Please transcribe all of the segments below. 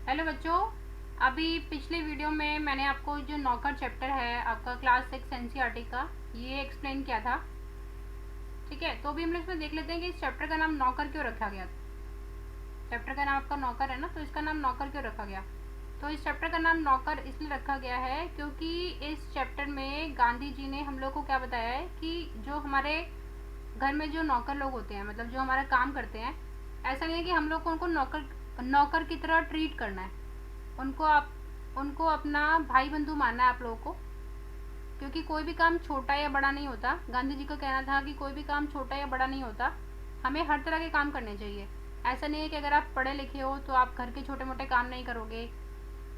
Hello बच्चों, अभी पिछले वीडियो में मैंने आपको जो नौकर चैप्टर है आपका क्लास 6 एनसीईआरटी का ये एक्सप्लेन किया था। ठीक है, तो अभी हम लोग इसमें देख लेते हैं कि इस चैप्टर का नाम नौकर क्यों रखा गया। चैप्टर का नाम आपका नौकर है ना, तो इसका नाम नौकर क्यों रखा गया। तो इस चैप्टर का नाम नौकर इसलिए रखा गया है क्योंकि इस चैप्टर में गांधी जी ने हम लोग को क्या बताया है कि जो हमारे घर में जो नौकर लोग होते हैं, मतलब जो हमारा काम करते हैं, ऐसा नहीं है कि हम लोग को उनको नौकर नौकर की तरह ट्रीट करना है। उनको अपना भाई बंधु मानना है आप लोगों को, क्योंकि कोई भी काम छोटा या बड़ा नहीं होता। गांधी जी का कहना था कि कोई भी काम छोटा या बड़ा नहीं होता, हमें हर तरह के काम करने चाहिए। ऐसा नहीं है कि अगर आप पढ़े लिखे हो तो आप घर के छोटे मोटे काम नहीं करोगे,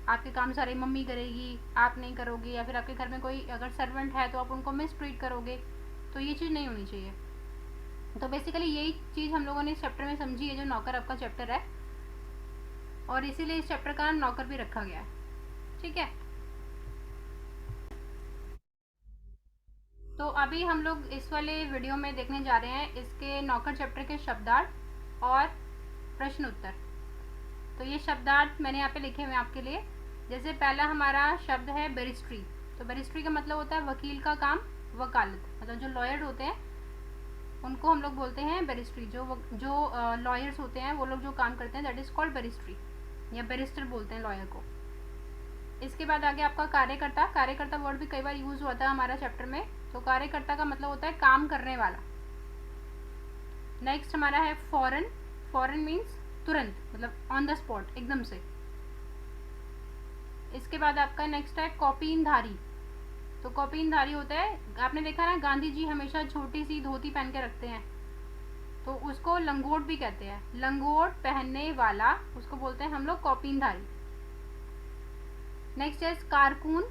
आपके काम सारे मम्मी करेगी, आप नहीं करोगे, या फिर आपके घर में कोई अगर सर्वेंट है तो आप उनको मिस ट्रीट करोगे। तो ये चीज़ नहीं होनी चाहिए। तो बेसिकली यही चीज़ हम लोगों ने इस चैप्टर में समझी है, जो नौकर आपका चैप्टर है, और इसीलिए इस चैप्टर का नाम नौकर भी रखा गया है। ठीक है, तो अभी हम लोग इस वाले वीडियो में देखने जा रहे हैं इसके नौकर चैप्टर के शब्दार्थ और प्रश्न उत्तर। तो ये शब्दार्थ मैंने यहाँ पे लिखे हुए हैं आपके लिए। जैसे पहला हमारा शब्द है बैरिस्ट्री। तो बैरिस्ट्री का मतलब होता है वकील का काम, वकालत। मतलब जो लॉयर होते हैं उनको हम लोग बोलते हैं बैरिस्ट्री। जो लॉयर्स होते हैं वो लोग जो काम करते हैं, दैट इज कॉल्ड बैरिस्ट्री, या बैरिस्टर बोलते हैं लॉयर को। इसके बाद आगे आपका कार्यकर्ता। कार्यकर्ता वर्ड भी कई बार यूज हुआ था हमारा चैप्टर में। तो कार्यकर्ता का मतलब होता है काम करने वाला। नेक्स्ट हमारा है फॉरन। फॉरन मीन्स तुरंत, मतलब ऑन द स्पॉट, एकदम से। इसके बाद आपका नेक्स्ट है कॉपीनधारी। तो कॉपीनधारी होता है, आपने देखा ना गांधी जी हमेशा छोटी सी धोती पहन के रखते हैं, तो उसको लंगोट भी कहते हैं। लंगोट पहनने वाला उसको बोलते हैं हम लोग कॉपीनधारी। नेक्स्ट है कारकुन।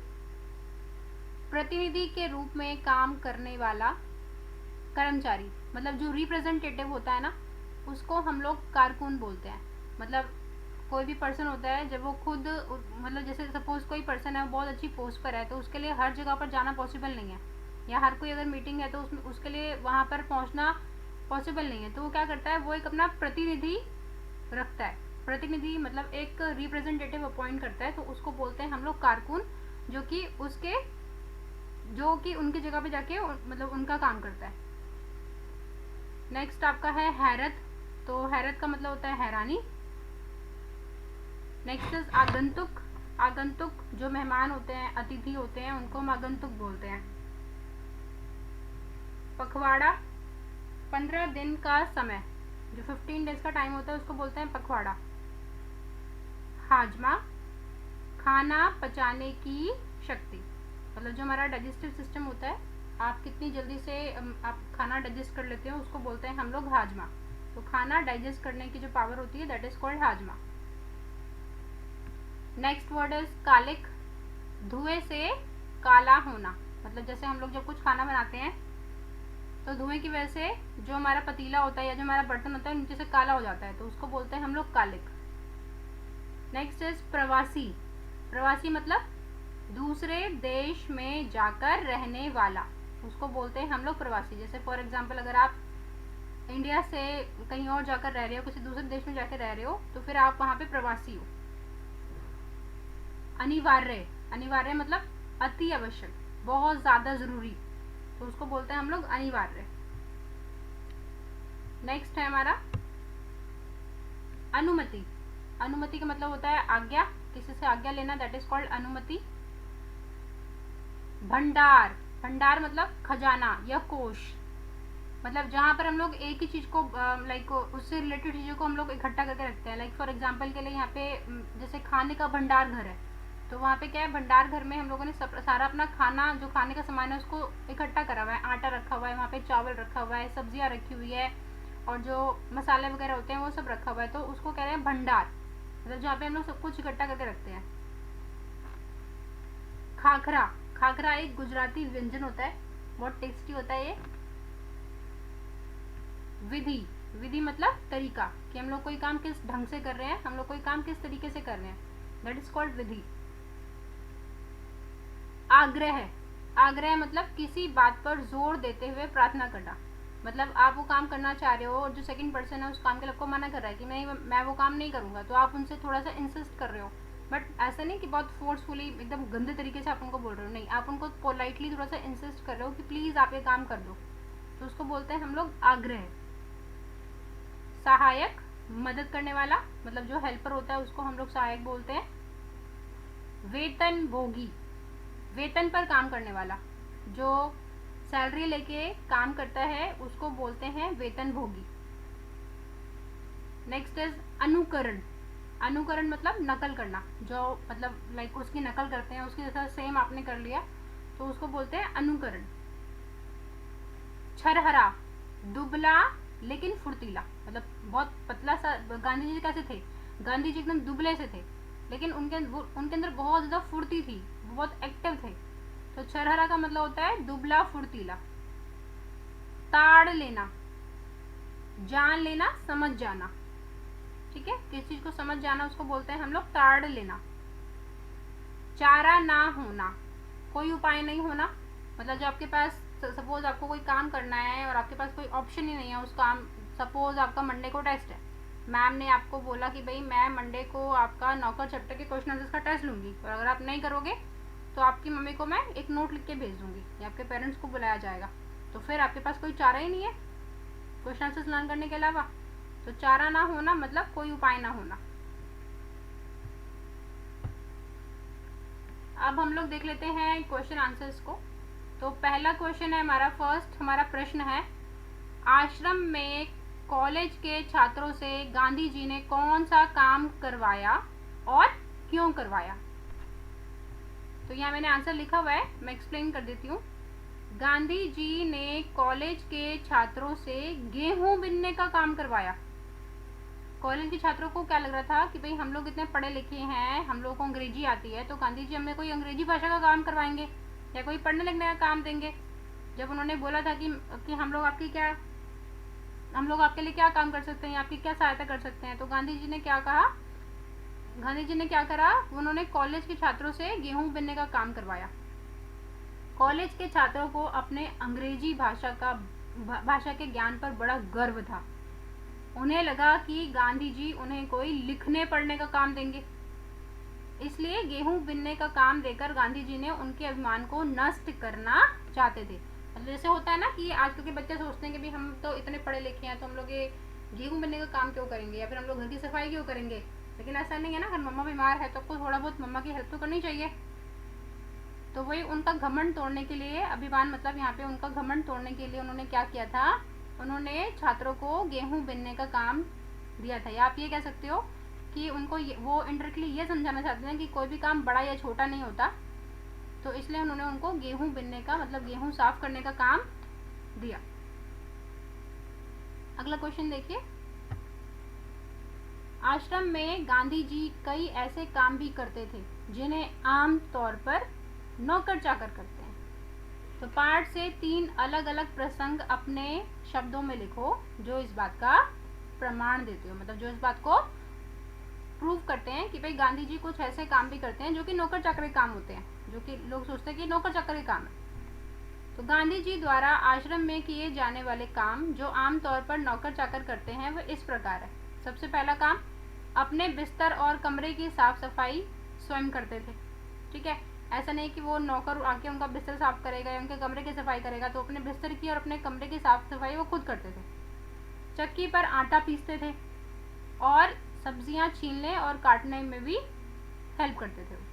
प्रतिनिधि के रूप में काम करने वाला कर्मचारी, मतलब जो रिप्रेजेंटेटिव होता है ना, उसको हम लोग कारकुन बोलते हैं। मतलब कोई भी पर्सन होता है, जब वो खुद, मतलब जैसे सपोज कोई पर्सन है वो बहुत अच्छी पोस्ट पर है, तो उसके लिए हर जगह पर जाना पॉसिबल नहीं है, या हर कोई अगर मीटिंग है तो उसमें उसके लिए वहाँ पर पहुँचना पॉसिबल नहीं है। तो वो क्या करता है, वो एक अपना प्रतिनिधि रखता है। प्रतिनिधि मतलब एक रिप्रेजेंटेटिव अपॉइंट करता है, तो उसको बोलते हैं हम लोग कारकुन, जो कि उनकी जगह पे जाके मतलब उनका काम करता है। नेक्स्ट आपका है हैरत। तो हैरत का मतलब होता है हैरानी। नेक्स्ट इज आगंतुक। आगंतुक जो मेहमान होते हैं, अतिथि होते हैं, उनको हम आगंतुक बोलते हैं। पखवाड़ा, 15 दिन का समय, जो 15 डेज का टाइम होता है उसको बोलते हैं पखवाड़ा। हाजमा, खाना पचाने की शक्ति, मतलब जो हमारा डाइजेस्टिव सिस्टम होता है, आप कितनी जल्दी से आप खाना डाइजेस्ट कर लेते हो, उसको बोलते हैं हम लोग हाजमा। तो खाना डाइजेस्ट करने की जो पावर होती है, दैट इज कॉल्ड हाजमा। नेक्स्ट वर्ड इज कालिक। धुएं से काला होना, मतलब जैसे हम लोग जब कुछ खाना बनाते हैं तो धुएं की वजह से जो हमारा पतीला होता है या जो हमारा बर्तन होता है नीचे से काला हो जाता है, तो उसको बोलते हैं हम लोग कालिक। नेक्स्ट इज प्रवासी। प्रवासी मतलब दूसरे देश में जाकर रहने वाला, उसको बोलते हैं हम लोग प्रवासी। जैसे फॉर एग्जांपल अगर आप इंडिया से कहीं और जाकर रह रहे हो, किसी दूसरे देश में जाकर रह रहे हो, तो फिर आप वहाँ पे प्रवासी हो। अनिवार्य। अनिवार्य मतलब अति आवश्यक, बहुत ज़्यादा ज़रूरी, तो उसको बोलते हैं हम लोग अनिवार्य। नेक्स्ट है हमारा अनुमति। अनुमति का मतलब होता है आज्ञा, किसी से आज्ञा लेना, दैट इज कॉल्ड अनुमति। भंडार। भंडार मतलब खजाना या कोष, मतलब जहाँ पर हम लोग एक ही चीज़ को लाइक उससे रिलेटेड चीज़ों को हम लोग इकट्ठा करके रखते हैं। लाइक फॉर एग्जांपल के लिए यहाँ पे जैसे खाने का भंडार घर है, तो वहाँ पे क्या है, भंडार घर में हम लोगों ने सारा अपना खाना, जो खाने का सामान है उसको इकट्ठा करा हुआ है। आटा रखा हुआ है, वहाँ पे चावल रखा हुआ है, सब्जियाँ रखी हुई है, और जो मसाले वगैरह होते हैं वो सब रखा हुआ है, तो उसको कह रहे हैं भंडार, मतलब जहाँ पे हम लोग सब कुछ इकट्ठा करके रखते हैं। खाखरा। खाखरा एक गुजराती व्यंजन होता है, बहुत टेस्टी होता है ये। विधि। विधि मतलब तरीका, कि हम लोग कोई काम किस ढंग से कर रहे हैं, हम लोग कोई काम किस तरीके से कर रहे हैं, दैट इज कॉल्ड विधि। आग्रह। आग्रह मतलब किसी बात पर जोर देते हुए प्रार्थना करना। मतलब आप वो काम करना चाह रहे हो और जो सेकंड पर्सन है उस काम के लिए आपको मना कर रहा है कि मैं वो काम नहीं करूँगा, तो आप उनसे थोड़ा सा इंसिस्ट कर रहे हो, बट ऐसा नहीं कि बहुत फोर्सफुली एकदम गंदे तरीके से आप उनको बोल रहे हो, नहीं, आप उनको पोलाइटली थोड़ा सा इंसिस्ट कर रहे हो कि प्लीज़ आप ये काम कर दो, तो उसको बोलते हैं हम लोग आग्रह। सहायक, मदद करने वाला, मतलब जो हेल्पर होता है उसको हम लोग सहायक बोलते हैं। वेतन भोगी, वेतन पर काम करने वाला, जो सैलरी लेके काम करता है उसको बोलते हैं वेतन भोगी। नेक्स्ट इज अनुकरण। अनुकरण मतलब नकल करना, जो मतलब लाइक उसकी नकल करते हैं, उसकी जैसा सेम आपने कर लिया तो उसको बोलते हैं अनुकरण। छरहरा, दुबला लेकिन फुर्तीला, मतलब बहुत पतला सा। गांधी जी कैसे थे? गांधी जी एकदम दुबले से थे, लेकिन उनके अंदर बहुत ज़्यादा फुर्ती थी, बहुत एक्टिव थे। तो छरहरा का मतलब होता है दुबला फुर्तीला। ताड़ लेना, जान लेना, समझ जाना, ठीक है, किस चीज को समझ जाना उसको बोलते हैं हम लोग ताड़ लेना। चारा ना होना, कोई उपाय नहीं होना, मतलब जो आपके पास सपोज आपको कोई काम करना है और आपके पास कोई ऑप्शन ही नहीं है उस काम, सपोज आपका मंडे को टेस्ट है, मैम ने आपको बोला कि भाई मैं मंडे को आपका नौकर चैप्टर के क्वेश्चन आंसर्स का टेस्ट लूँगी, और अगर आप नहीं करोगे तो आपकी मम्मी को मैं एक नोट लिख के भेज दूँगी या आपके पेरेंट्स को बुलाया जाएगा, तो फिर आपके पास कोई चारा ही नहीं है क्वेश्चन आंसर्स लर्न करने के अलावा। तो चारा ना होना मतलब कोई उपाय ना होना। अब हम लोग देख लेते हैं क्वेश्चन आंसर्स को। तो पहला क्वेश्चन है हमारा, फर्स्ट हमारा प्रश्न है, आश्रम में कॉलेज के छात्रों से गांधी जी ने कौन सा काम करवाया और क्यों करवाया? तो यहाँ मैंने आंसर लिखा हुआ है, मैं एक्सप्लेन कर देती हूँ। गांधी जी ने कॉलेज के छात्रों से गेहूं बिनने का काम करवाया। कॉलेज के छात्रों को क्या लग रहा था कि भाई हम लोग इतने पढ़े लिखे हैं, हम लोगों को अंग्रेजी आती है, तो गांधी जी हमें कोई अंग्रेजी भाषा का काम करवाएंगे या कोई पढ़ने लिखने का काम देंगे। जब उन्होंने बोला था कि हम लोग आपके लिए क्या काम कर सकते हैं, आपकी क्या सहायता कर सकते हैं, तो गांधी जी ने क्या कहा, गांधी जी ने क्या करा, उन्होंने कॉलेज के छात्रों से गेहूं बिनने का काम करवाया। कॉलेज के छात्रों को अपने अंग्रेजी भाषा के ज्ञान पर बड़ा गर्व था। उन्हें लगा कि गांधी जी उन्हें कोई लिखने पढ़ने का काम देंगे, इसलिए गेहूं बिनने का काम देकर गांधी जी ने उनके अभिमान को नष्ट करना चाहते थे। मतलब जैसे होता है ना कि आजकल के बच्चे सोचते हैं कि भाई हम तो इतने पढ़े लिखे हैं तो हम लोग ये गेहूं बिनने का काम क्यों करेंगे, या फिर हम लोग घर की सफाई क्यों करेंगे, लेकिन ऐसा नहीं है ना, अगर मम्मा बीमार है तो आपको थोड़ा बहुत मम्मा की हेल्प तो करनी चाहिए। तो वही उनका घमंड तोड़ने के लिए, अभिमान मतलब यहाँ पे उनका घमंड तोड़ने के लिए उन्होंने क्या किया था, उन्होंने छात्रों को गेहूं बिनने का काम दिया था। या आप ये कह सकते हो कि उनको वो इंडायरेक्टली ये समझाना चाहते हैं कि कोई भी काम बड़ा या छोटा नहीं होता, तो इसलिए उन्होंने उनको गेहूं बिनने का मतलब गेहूं साफ करने का काम दिया। अगला क्वेश्चन देखिए, आश्रम में गांधी जी कई ऐसे काम भी करते थे जिन्हें आम तौर पर नौकर चाकर करते हैं। तो पाठ से 3 अलग अलग प्रसंग अपने शब्दों में लिखो जो इस बात का प्रमाण देते हो, मतलब जो इस बात को प्रूव करते हैं कि भाई गांधी जी कुछ ऐसे काम भी करते हैं जो कि नौकर चाकर के काम होते हैं, जो कि लोग सोचते हैं कि नौकर चाकर के काम है। तो गांधी जी द्वारा आश्रम में किए जाने वाले काम जो आमतौर पर नौकर चाकर करते हैं वह इस प्रकार है। सबसे पहला काम, अपने बिस्तर और कमरे की साफ सफाई स्वयं करते थे। ठीक है, ऐसा नहीं कि वो नौकर आके उनका बिस्तर साफ करेगा या उनके कमरे की सफाई करेगा, तो अपने बिस्तर की और अपने कमरे की साफ सफाई वो खुद करते थे। चक्की पर आटा पीसते थे और सब्जियां छीलने और काटने में भी हेल्प करते थे।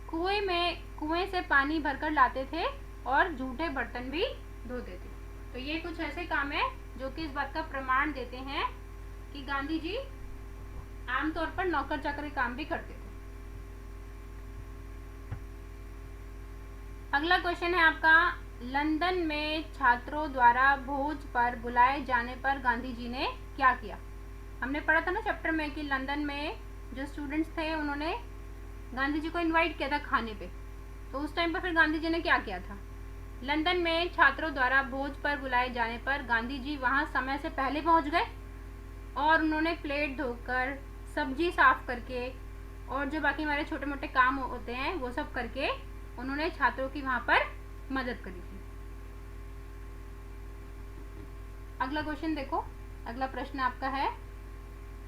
कुएं से पानी भरकर लाते थे और जूठे बर्तन भी धोते थे। तो ये कुछ ऐसे काम है जो कि इस बात का प्रमाण देते हैं कि गांधी जी आमतौर पर नौकर चाकर के काम भी करते थे। अगला क्वेश्चन है आपका, लंदन में छात्रों द्वारा भोज पर बुलाए जाने पर गांधी जी ने क्या किया? हमने पढ़ा था ना चैप्टर में कि लंदन में जो स्टूडेंट्स थे उन्होंने गांधी जी को इनवाइट किया था खाने पे, तो उस टाइम पर फिर गांधी जी ने क्या किया था? लंदन में छात्रों द्वारा भोज पर बुलाए जाने पर गांधी जी वहां समय से पहले पहुंच गए और उन्होंने प्लेट धोकर, सब्जी साफ करके और जो बाकी हमारे छोटे मोटे काम होते हैं वो सब करके उन्होंने छात्रों की वहां पर मदद करी थी। अगला क्वेश्चन देखो, अगला प्रश्न आपका है,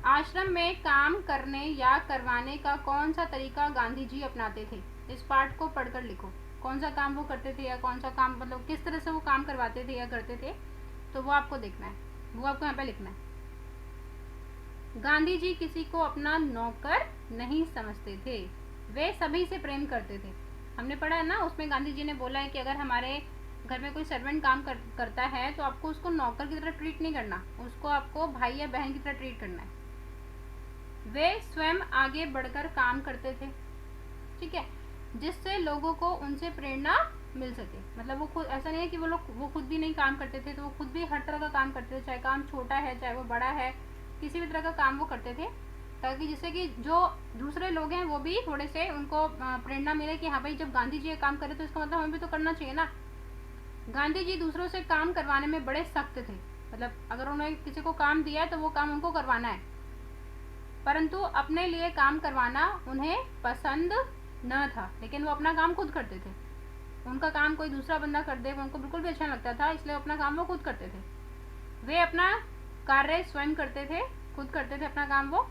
आश्रम में काम करने या करवाने का कौन सा तरीका गांधी जी अपनाते थे? इस पार्ट को पढ़कर लिखो, कौन सा काम वो करते थे या कौन सा काम मतलब किस तरह से वो काम करवाते थे या करते थे, तो वो आपको देखना है, वो आपको यहाँ पे लिखना है। गांधी जी किसी को अपना नौकर नहीं समझते थे, वे सभी से प्रेम करते थे। हमने पढ़ा है ना, उसमें गांधी जी ने बोला है कि अगर हमारे घर में कोई सर्वेंट काम करता है तो आपको उसको नौकर की तरह ट्रीट नहीं करना, उसको आपको भाई या बहन की तरह ट्रीट करना है। वे स्वयं आगे बढ़कर काम करते थे, ठीक है, जिससे लोगों को उनसे प्रेरणा मिल सके। मतलब वो खुद, ऐसा नहीं है कि वो खुद भी नहीं काम करते थे, तो वो खुद भी हर तरह का काम करते थे, चाहे काम छोटा है चाहे वो बड़ा है, किसी भी तरह का काम वो करते थे, ताकि जिससे कि जो दूसरे लोग हैं वो भी थोड़े से उनको प्रेरणा मिले कि हाँ भाई जब गांधी जी ये काम करे तो इसका मतलब हमें भी तो करना चाहिए ना। गांधी जी दूसरों से काम करवाने में बड़े सख्त थे, मतलब अगर उन्होंने किसी को काम दिया है तो वो काम उनको करवाना है, परंतु अपने लिए काम करवाना उन्हें पसंद न था, लेकिन वो अपना काम खुद करते थे। उनका काम कोई दूसरा बंदा कर दे वो उनको बिल्कुल भी अच्छा लगता था, इसलिए अपना काम वो खुद करते थे। वे अपना कार्य स्वयं करते थे, खुद करते थे अपना काम, वो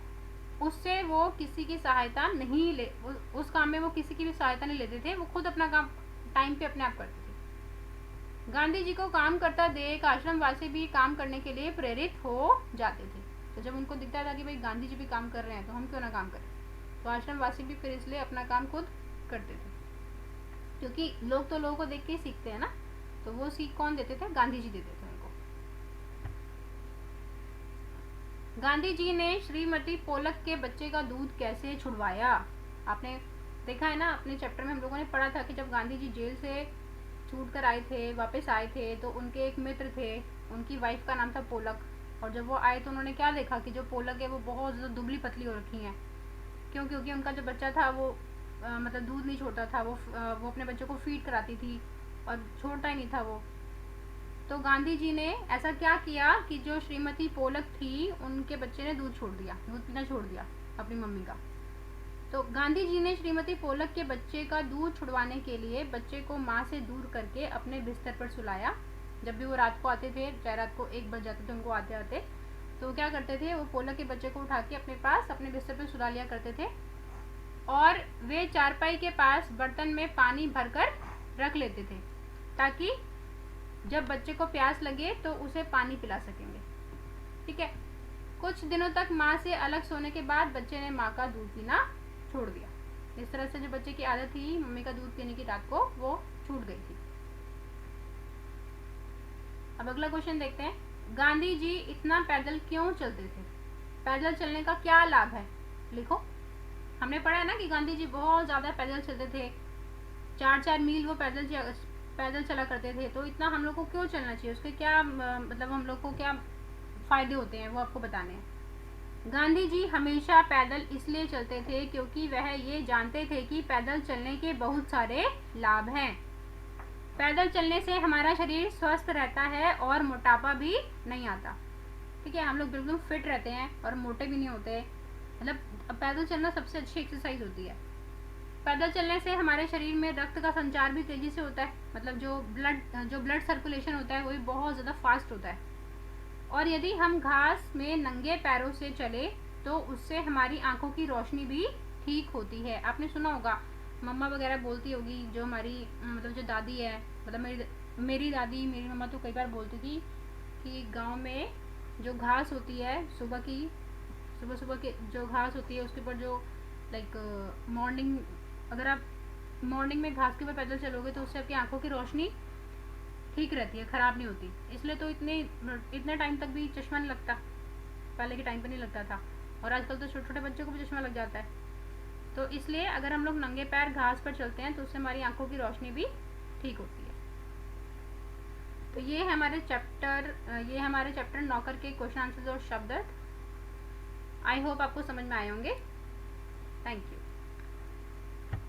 उससे वो किसी की सहायता नहीं ले, उस काम में वो किसी की भी सहायता नहीं लेते थे, वो खुद अपना काम टाइम पे अपने आप करते थे। गांधी जी को काम करता देख आश्रमवासी भी काम करने के लिए प्रेरित हो जाते थे। तो जब उनको दिखता था कि भाई गांधी जी भी काम कर रहे हैं तो हम क्यों ना काम करें, तो आश्रमवासी भी फिर इसलिए अपना काम खुद करते थे, क्योंकि लोग तो लोगों को देख के ही सीखते हैं ना, तो वो सीख कौन देते थे? गांधी जी देते थे उनको। गांधी जी ने श्रीमती पोलक के बच्चे का दूध कैसे छुड़वाया? आपने देखा है ना, अपने चैप्टर में हम लोगों ने पढ़ा था कि जब गांधी जी जेल से छूट कर आए थे, वापस आए थे, तो उनके एक मित्र थे, उनकी वाइफ का नाम था पोलक, और जब वो आए तो उन्होंने क्या देखा कि जो पोलक है वो बहुत ज़्यादा दुबली पतली हो रखी हैं। क्यों? क्योंकि उनका जो बच्चा था वो मतलब दूध नहीं छोड़ता था, वो अपने बच्चों को फीड कराती थी और छोड़ता ही नहीं था वो। तो गांधी जी ने ऐसा क्या किया कि जो श्रीमती पोलक थी उनके बच्चे ने दूध छोड़ दिया, दूध पीना छोड़ दिया अपनी मम्मी का। तो गांधी जी ने श्रीमती पोलक के बच्चे का दूध छुड़वाने के लिए बच्चे को माँ से दूर करके अपने बिस्तर पर सुलाया। जब भी वो रात को आते थे, चाहे रात को 1 बज जाते थे उनको आते आते, तो वो क्या करते थे, वो पोलक के बच्चे को उठा के अपने पास अपने बिस्तर पर सुला लिया करते थे, और वे चारपाई के पास बर्तन में पानी भरकर रख लेते थे, ताकि जब बच्चे को प्यास लगे तो उसे पानी पिला सकेंगे, ठीक है। कुछ दिनों तक माँ से अलग सोने के बाद बच्चे ने माँ का दूध पीना छोड़ दिया। इस तरह से जो बच्चे की आदत थी मम्मी का दूध पीने की रात को, वो छूट गई थी। अब अगला क्वेश्चन देखते हैं, गांधी जी इतना पैदल क्यों चलते थे? पैदल चलने का क्या लाभ है? लिखो। हमने पढ़ा है ना कि गांधी जी बहुत ज़्यादा पैदल चलते थे, 4-4 मील वो पैदल चला करते थे। तो इतना हम लोग को क्यों चलना चाहिए, उसके क्या मतलब हम लोग को क्या फ़ायदे होते हैं वो आपको बताने हैं। गांधी जी हमेशा पैदल इसलिए चलते थे क्योंकि वह ये जानते थे कि पैदल चलने के बहुत सारे लाभ हैं। पैदल चलने से हमारा शरीर स्वस्थ रहता है और मोटापा भी नहीं आता, ठीक है, हम लोग बिल्कुल फिट रहते हैं और मोटे भी नहीं होते। मतलब पैदल चलना सबसे अच्छी एक्सरसाइज होती है। पैदल चलने से हमारे शरीर में रक्त का संचार भी तेज़ी से होता है, मतलब जो ब्लड सर्कुलेशन होता है वो भी बहुत ज़्यादा फास्ट होता है। और यदि हम घास में नंगे पैरों से चले तो उससे हमारी आंखों की रोशनी भी ठीक होती है। आपने सुना होगा, मम्मा वगैरह बोलती होगी, जो हमारी मतलब जो दादी है, मतलब मेरी दादी, मेरी मम्मा तो कई बार बोलती थी कि गांव में जो घास होती है सुबह के जो घास होती है उसके ऊपर जो मॉर्निंग, अगर आप मॉर्निंग में घास के ऊपर पैदल चलोगे तो उससे आपकी आंखों की रोशनी ठीक रहती है, ख़राब नहीं होती। इसलिए तो इतने टाइम तक भी चश्मा नहीं लगता, पहले के टाइम पे नहीं लगता था, और आजकल तो छोटे छोटे बच्चों को भी चश्मा लग जाता है। तो इसलिए अगर हम लोग नंगे पैर घास पर चलते हैं तो उससे हमारी आंखों की रोशनी भी ठीक होती है। तो ये है हमारे चैप्टर नौकर के क्वेश्चन आंसर्स और शब्द। आई होप आपको समझ में आए होंगे। Thank you.